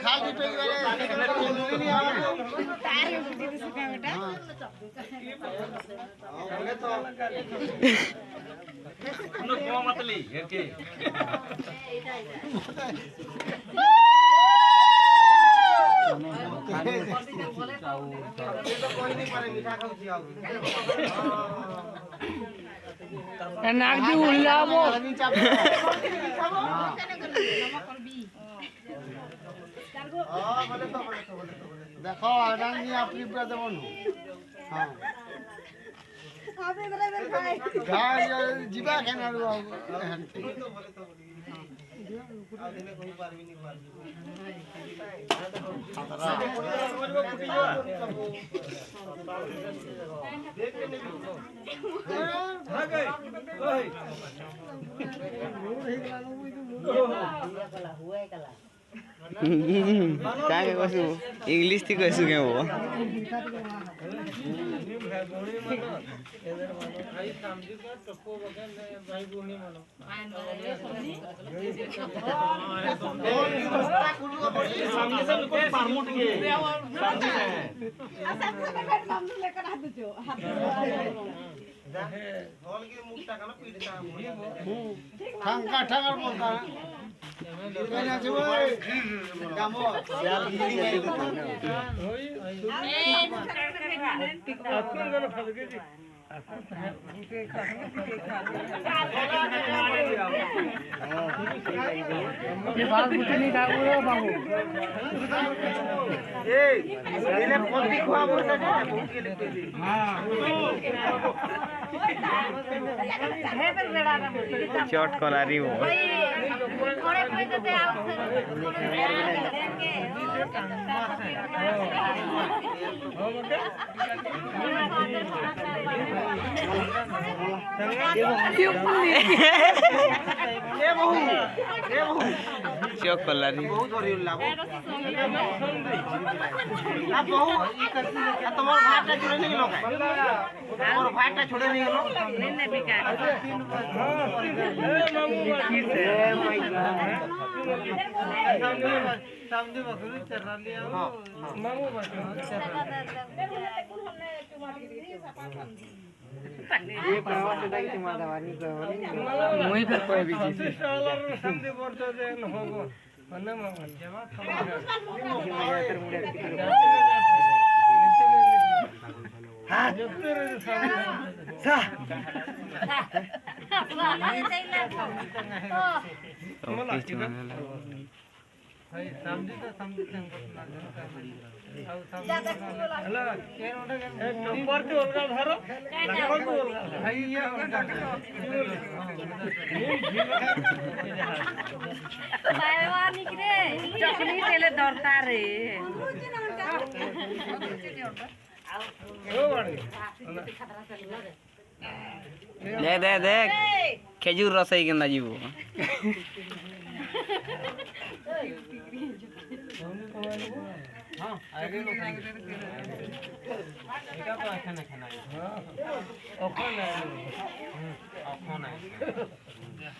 खाली पे नागजी उल्लाबो देखो रंगी अपनी ब्रदर बनो हां आपे बराबर खाए गाय जीवा खाना रो आदिने कोई पारबी नहीं देख के नहीं हां गए ओए कला हुआ है कला क्या कहसु इंग्लिश थी कहसु के वो ठंगा ठंगा बोलता है कहना चाहिए कामो यार ये बात कुछ नहीं था वो बाबू ए इने पोती खुआ बोलता है भूख के लिए हां चोट कोलारी वो थोड़े कोई तो दे आओ चोट कोलारी बहुत बड़ी लाभ अब बहु तुम्हारा भाटा छोड़े नहीं लोग और भाटा छोड़े नहीं लोग नहीं बिका सामने बकरी चरा लिया मामू बकरी ये प्रवास दाई तुम्हारा दवानी करवानी मुई पे कोई भी चीज साला संदे वर्ष दे न होगो मने मामा जमा हां जते रे सा भाई समझी तो समझी हेलो नंबर तो अलगा धरो नंबर तो अलगा भाई ये बायवानी रे चकली देले दरता रे ले दे देख खेजूर रसई के ना जीवो हां आगे लोग एका तो अच्छा ना खाना हां ओखन है ओखन है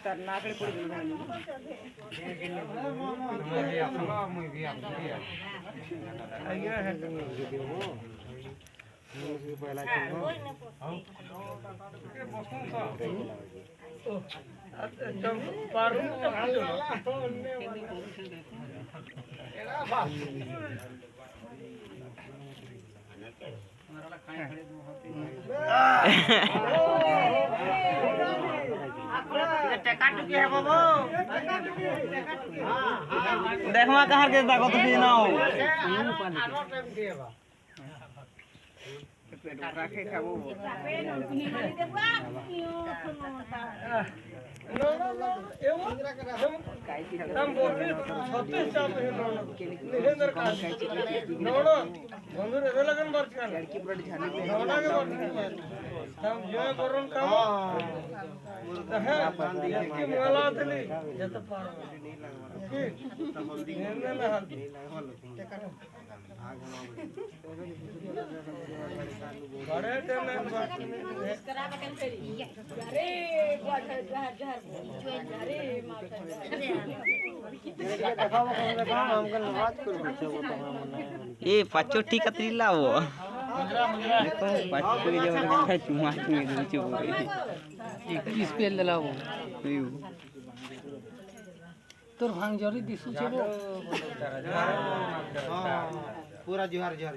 तरनाकड़े पड़ गई मैं अपना मुई भी अपनी आइए है पहला चलो हां के बसुं का एकदम पारू तो खालो एला बात मरला खाई खड़े होती टका टुकी है बाबू देखवा कहां के दागो तो नाओ राखे खाबो तम बोलते 36 चाप है निहेंद्र का नोनो बंधुर रे लगन बरच का लड़की बड़ी झाली नोना के बरच तम जो करून काम है की मला थली जत पार नहीं लगवा নিহেন্দর না হলদি ঘরে তেনে ए पाचोटी कतरी लावो पाचोटी जे मला चुमा चुमी दुची बोले 21 पेल दिलावो তোর ভাঙ জরি দিছু ছেবো पूरा जुहार जुहार